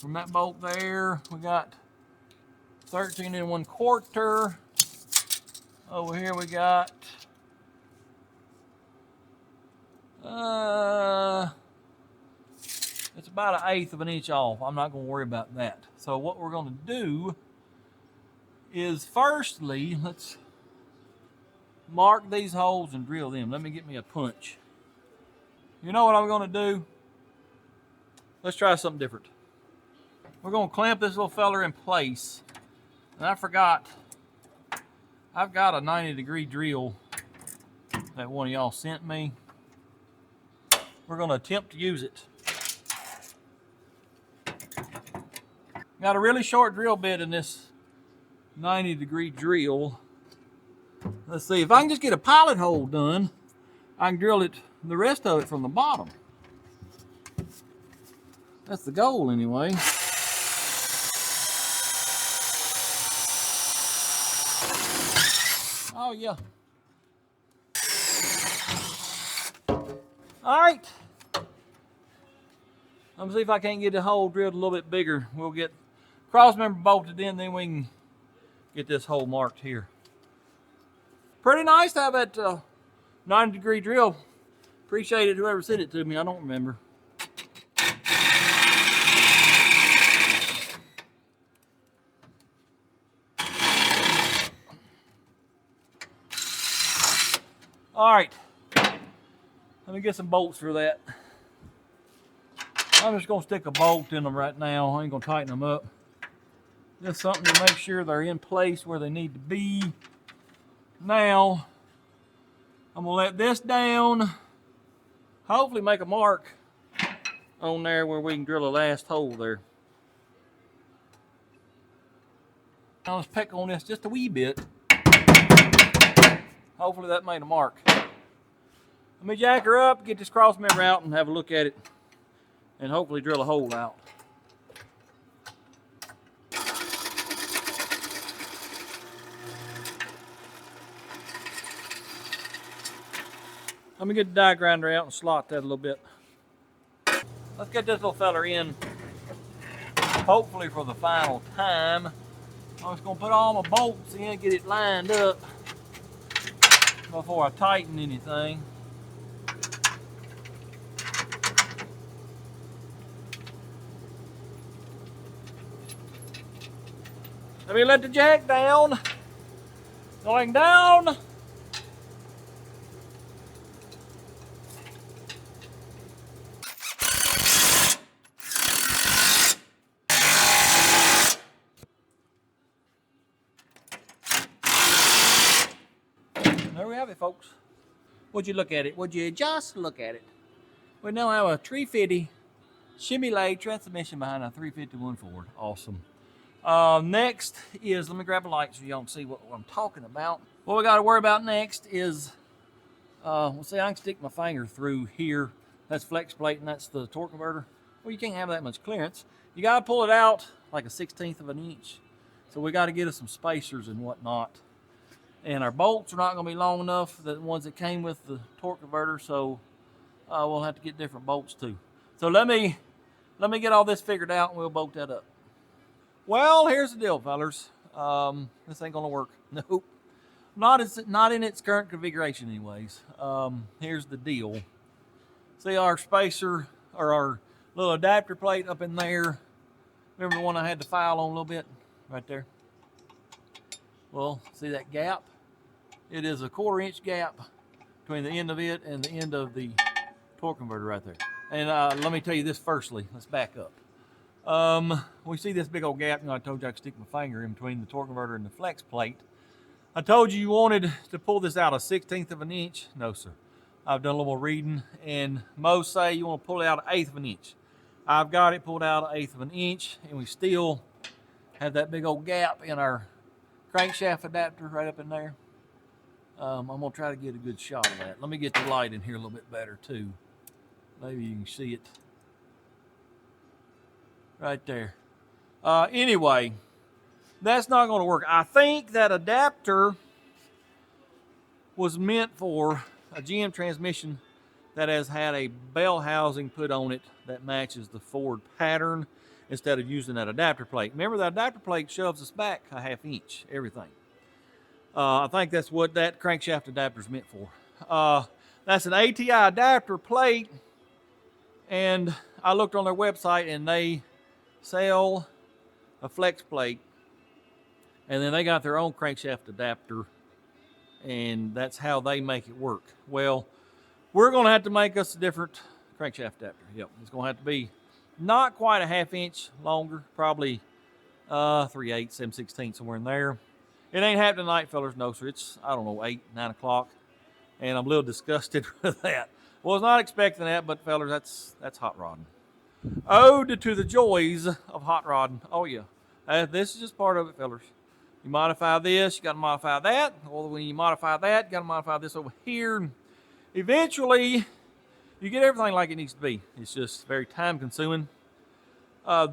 from that bolt there. We got 13 1/4. Over here we got it's about 1/8 of an inch off. I'm not gonna worry about that. So what we're gonna do is firstly, let's mark these holes and drill them. Let me get me a punch. You know what I'm gonna do? Let's try something different. We're gonna clamp this little feller in place. And I forgot, I've got a 90-degree drill that one of y'all sent me. We're gonna attempt to use it. Got a really short drill bit in this 90-degree drill. Let's see, if I can just get a pilot hole done, I can drill it, the rest of it from the bottom. That's the goal anyway. Oh yeah. All right. I'm gonna see if I can't get the hole drilled a little bit bigger. We'll get cross member bolted in, then we can get this hole marked here. Pretty nice to have that 90-degree drill. Appreciate it, whoever sent it to me. I don't remember. All right, let me get some bolts for that. I'm just gonna stick a bolt in them right now. I ain't gonna tighten them up. Just something to make sure they're in place where they need to be. Now, I'm gonna let this down. Hopefully make a mark on there where we can drill a last hole there. Now let's peck on this just a wee bit. Hopefully that made a mark. Let me jack her up, get this cross member out and have a look at it, and hopefully drill a hole out. Let me get the die grinder out and slot that a little bit. Let's get this little feller in, hopefully for the final time. I'm just gonna put all my bolts in, get it lined up before I tighten anything. Let me let the jack down. Going down. there we have it, folks. Would you look at it? Would you just look at it? We now have a 350 Chevrolet transmission behind a 351 Ford. Awesome. Next is, let me grab a light so y'all can see what I'm talking about. What we got to worry about next is, well, see, I can stick my finger through here. That's flex plate and that's the torque converter. Well, you can't have that much clearance. You got to pull it out like a 1/16 of an inch. So we got to get us some spacers and whatnot. And our bolts are not going to be long enough, the ones that came with the torque converter, so we'll have to get different bolts too. So let me get all this figured out and we'll bolt that up. Well, here's the deal, fellers. This ain't gonna work. Nope. Not in its current configuration anyways. Here's the deal. See our spacer, or our little adapter plate up in there? Remember the one I had to file on a little bit? Right there. Well, see that gap? It is a 1/4 inch gap between the end of it and the end of the torque converter right there. And let me tell you this firstly. Let's back up. We see this big old gap. You know, I told you I could stick my finger in between the torque converter and the flex plate. I told you wanted to pull this out a 1/16 of an inch. No, sir. I've done a little more reading, and most say you want to pull it out 1/8 of an inch. I've got it pulled out 1/8 of an inch, and we still have that big old gap in our crankshaft adapter right up in there. I'm gonna try to get a good shot of that. Let me get the light in here a little bit better too. Maybe you can see it right there. Anyway, that's not going to work. I think that adapter was meant for a GM transmission that has had a bell housing put on it that matches the Ford pattern instead of using that adapter plate. Remember, that adapter plate shoves us back a 1/2 inch, everything. I think that's what that crankshaft adapter is meant for. That's an ATI adapter plate, and I looked on their website and they sell a flex plate, and then they got their own crankshaft adapter, and that's how they make it work. Well, we're going to have to make us a different crankshaft adapter. Yep, it's going to have to be not quite a 1/2 inch longer, probably 3/8, 7/16, somewhere in there. It ain't happening tonight, fellas. No, sir. It's, I don't know, 8, 9 o'clock, and I'm a little disgusted with that. Was not expecting that, but fellas, that's hot rodding. Ode to the joys of hot rodding. Oh yeah, this is just part of it, fellas. You modify this, you got to modify that. Or when you modify that, you got to modify this over here. Eventually, you get everything like it needs to be. It's just very time consuming.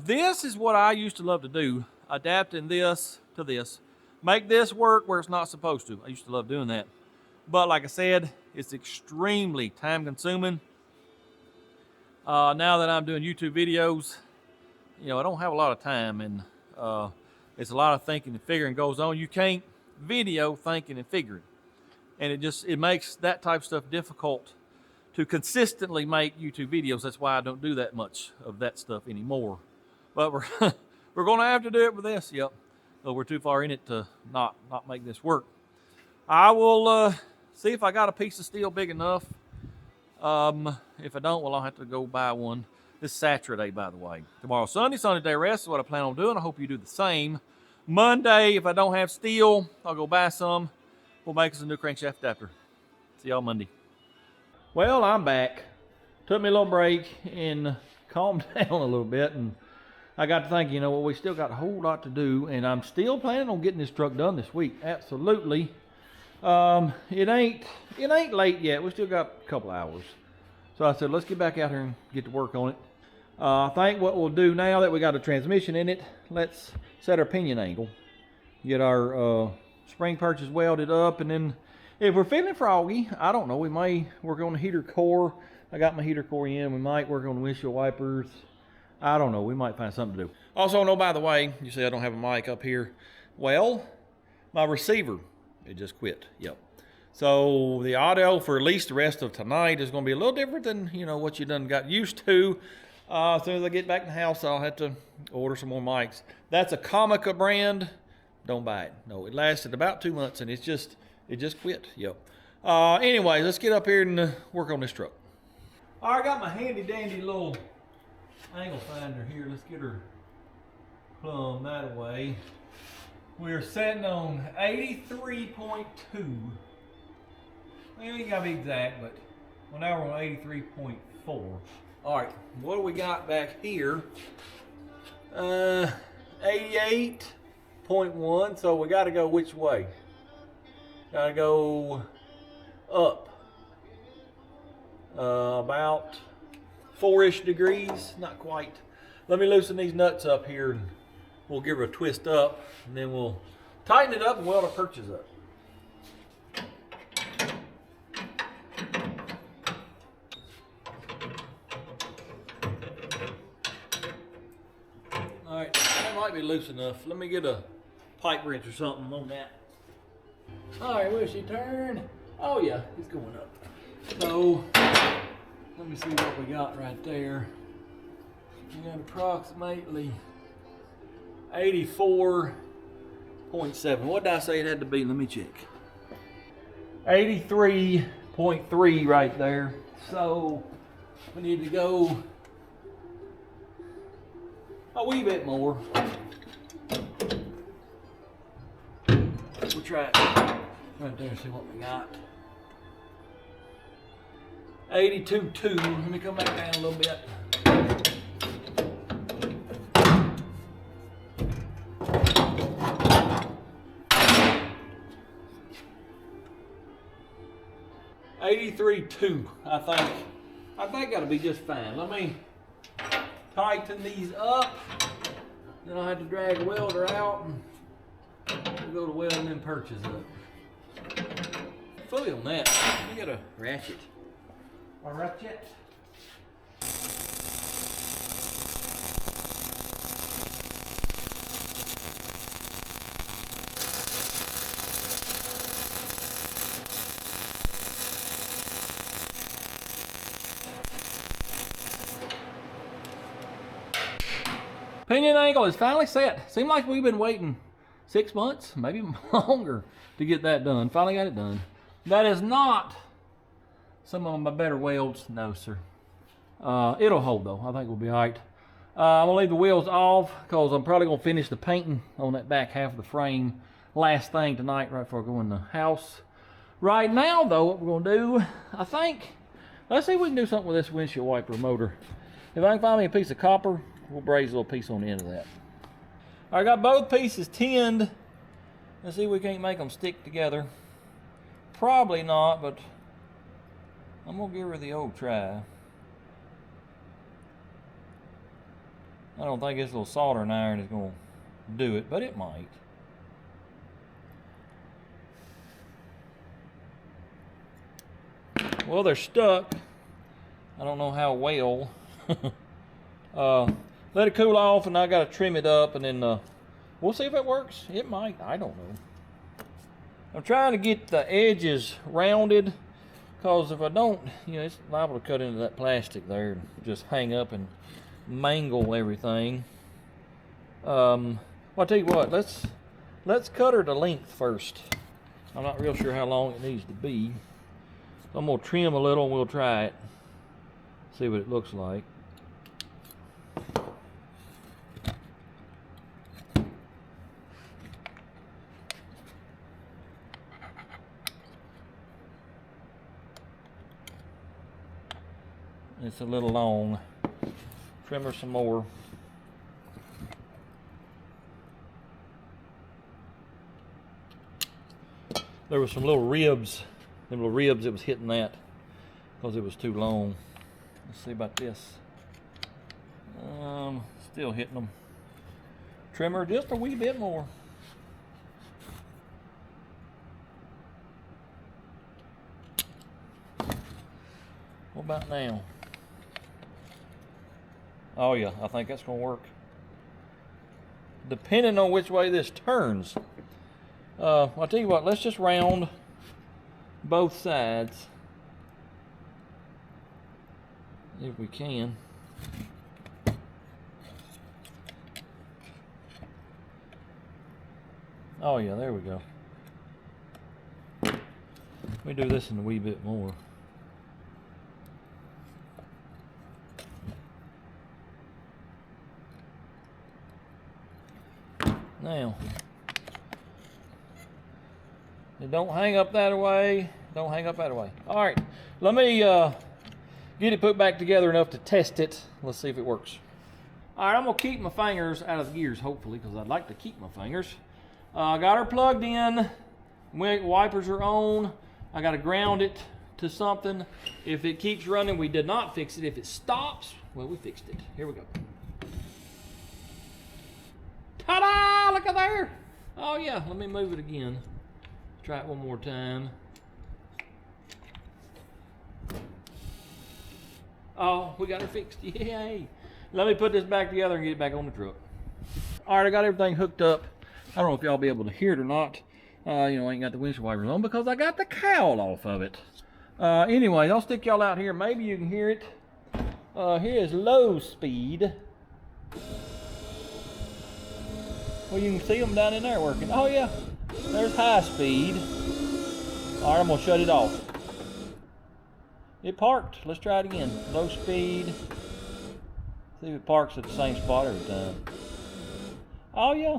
This is what I used to love to do, adapting this to this. Make this work where it's not supposed to. I used to love doing that. But like I said, it's extremely time consuming. Now that I'm doing YouTube videos, you know, I don't have a lot of time, and it's a lot of thinking and figuring goes on. You can't video thinking and figuring. And it makes that type of stuff difficult to consistently make YouTube videos. That's why I don't do that much of that stuff anymore. But we're going to have to do it with this. Yep. So we're too far in it to not make this work. I will see if I got a piece of steel big enough. If I don't, well, I'll have to go buy one. This is Saturday, by the way. Tomorrow's Sunday day rest is what I plan on doing. I hope you do the same. Monday, if I don't have steel, I'll go buy some. We'll make us a new crankshaft adapter. See y'all Monday. Well, I'm back. Took me a little break and calmed down a little bit, and I got to think, you know what, we still got a whole lot to do, and I'm still planning on getting this truck done this week. Absolutely. It ain't late yet. We still got a couple hours. So I said, let's get back out here and get to work on it. I think what we'll do now that we got a transmission in it, let's set our pinion angle. Get our spring perches welded up, and then if we're feeling froggy, I don't know, we may work on the heater core. I got my heater core in. We might work on the windshield wipers. I don't know. We might find something to do. Also, no, by the way, you see I don't have a mic up here. Well, my receiver, it just quit. Yep. So the audio for at least the rest of tonight is going to be a little different than, you know, what you done got used to. As soon as I get back in the house, I'll have to order some more mics. That's a Comica brand. Don't buy it. No, it lasted about 2 months, and it just quit. Yep. Anyway, let's get up here and work on this truck. All right, I got my handy dandy little angle finder here. Let's get her plumb that way. We're setting on 83.2. Well, you gotta be exact, but well, now we're on 83.4. All right, what do we got back here? 88.1. So we got to go which way? Got to go up. About 4-ish degrees, not quite. Let me loosen these nuts up here, and we'll give her a twist up, and then we'll tighten it up and weld our perches up. All right, that might be loose enough. Let me get a pipe wrench or something on that. All right, will she turn? Oh yeah, it's going up. So, let me see what we got right there. We got approximately 84.7. What did I say it had to be? Let me check. 83.3 right there. So, we need to go a wee bit more. We'll try it right there, see what we got. 82.2. Let me come back down a little bit. $83.2. I think that'll be just fine. Let me tighten these up. Then I'll have to drag a welder out and we'll go to welding them perches up. Fully on that. Let me get a ratchet. A ratchet. Pinion angle is finally set. Seemed like we've been waiting 6 months, maybe longer, to get that done. Finally got it done. That is not some of my better welds. No, sir. It'll hold, though. I think we'll be all right. I'm going to leave the wheels off because I'm probably going to finish the painting on that back half of the frame last thing tonight right before I go in the house. Right now, though, what we're going to do, I think, let's see if we can do something with this windshield wiper motor. If I can find me a piece of copper, we'll braze a little piece on the end of that. I got both pieces tinned. Let's see if we can't make them stick together. Probably not, but I'm gonna give her the old try. I don't think this little soldering iron is gonna do it, but it might. Well, they're stuck. I don't know how well. Let it cool off, and I gotta trim it up, and then we'll see if it works. It might. I don't know. I'm trying to get the edges rounded, because if I don't, it's liable to cut into that plastic there and just hang up and mangle everything. Well, I'll tell you what. Let's cut her to length first. I'm not real sure how long it needs to be. So I'm gonna trim a little, and we'll try it. See what it looks like. It's a little long. Trim her some more. There were some little ribs. Them little ribs that was hitting that because it was too long. Let's see about this. Still hitting them. Trim her just a wee bit more. What about now? Oh yeah, I think that's gonna work. Depending on which way this turns. I'll tell you what, let's just round both sides. If we can. Oh yeah, there we go. Let me do this in a wee bit more. Now, it don't hang up that way. don't hang up that way. All right, let me get it put back together enough to test it. Let's see if it works. All right, I'm gonna keep my fingers out of the gears, hopefully, because I'd like to keep my fingers. I got her plugged in. Wipers are on. I gotta ground it to something. If it keeps running, we did not fix it. If it stops, well, we fixed it. Here we go. Ta-da! Look at there. Oh yeah, let me move it again. Try it one more time. Oh, we got her fixed. Yay. Let me put this back together and get it back on the truck. All right, I got everything hooked up. I don't know if y'all be able to hear it or not. You know, I ain't got the windshield wipers on because I got the cowl off of it. Anyway, I'll stick y'all out here. Maybe you can hear it. Here is low speed. Well, you can see them down in there working. Oh yeah, there's high speed. All right, I'm gonna shut it off. It parked. Let's try it again. Low speed. See if it parks at the same spot every time. Oh yeah.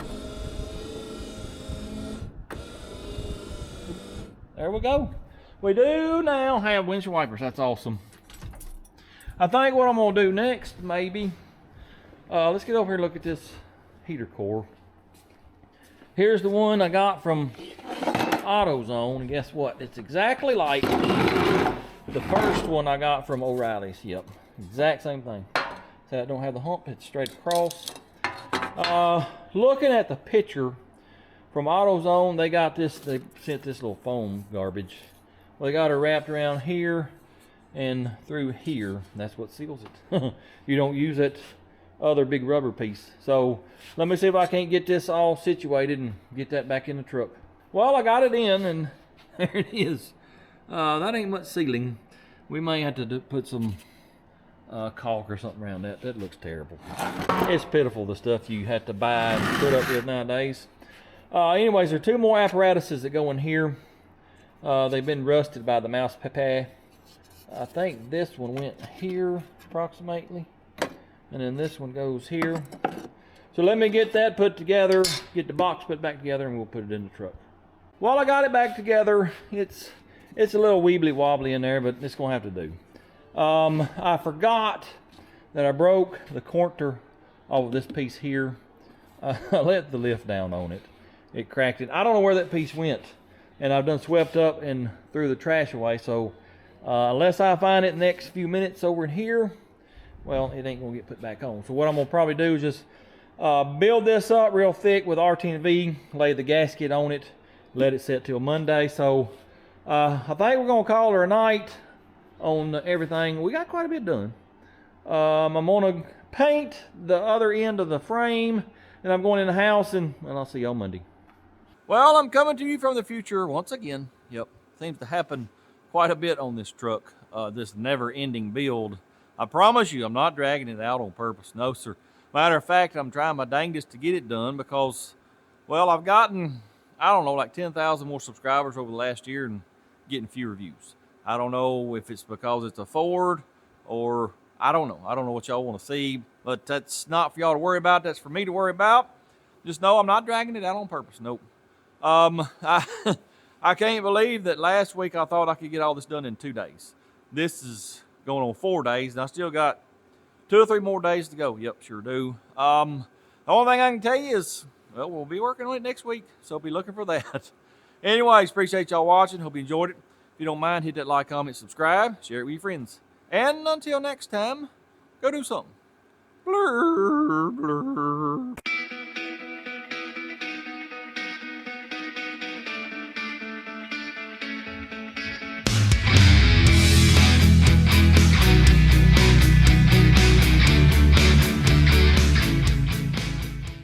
There we go. We do now have windshield wipers. That's awesome. I think what I'm gonna do next, maybe, let's get over here and look at this heater core. Here's the one I got from AutoZone, and guess what? It's exactly like the first one I got from O'Reilly's. Yep, exact same thing. So it don't have the hump, it's straight across. Looking at the picture from AutoZone, they got this, they sent this little foam garbage. Well, they got it wrapped around here and through here. That's what seals it. You don't use that other big rubber piece. So let me see if I can't get this all situated and get that back in the truck. Well, I got it in, and there it is. That ain't much sealing. We may have to put some caulk or something around that. That looks terrible. It's pitiful, the stuff you have to buy and put up with nowadays. Anyways, there are two more apparatuses that go in here. They've been rusted by the mouse pepe. I think this one went here approximately, and then this one goes here. So let me get that put together, get the box put back together, and we'll put it in the truck. Well, I got it back together. It's a little weebly wobbly in there, but it's gonna have to do. I forgot that I broke the corner off of this piece here. I let the lift down on it. It cracked it. I don't know where that piece went, and I've done swept up and threw the trash away. So unless I find it in the next few minutes over in here, well, it ain't gonna get put back on. So what I'm gonna probably do is just build this up real thick with R10V, lay the gasket on it, let it set till Monday. So I think we're gonna call her a night on everything. We got quite a bit done. I'm gonna paint the other end of the frame, and I'm going in the house, and I'll see y'all Monday. Well, I'm coming to you from the future once again. Yep, seems to happen quite a bit on this truck, this never-ending build. I promise you, I'm not dragging it out on purpose. No, sir. Matter of fact, I'm trying my dangest to get it done because, well, I've gotten, I don't know, like 10,000 more subscribers over the last year and getting few reviews. I don't know if it's because it's a Ford or I don't know. I don't know what y'all want to see, but that's not for y'all to worry about. That's for me to worry about. Just know I'm not dragging it out on purpose. Nope. I can't believe that last week I thought I could get all this done in 2 days. This is going on 4 days, and I still got 2 or 3 more days to go. Yep, sure do. The only thing I can tell you is, well, we'll be working on it next week, so be looking for that. Anyways, appreciate y'all watching. Hope you enjoyed it. If you don't mind, hit that like, comment, subscribe, share it with your friends. And until next time, go do something. Blur, blur.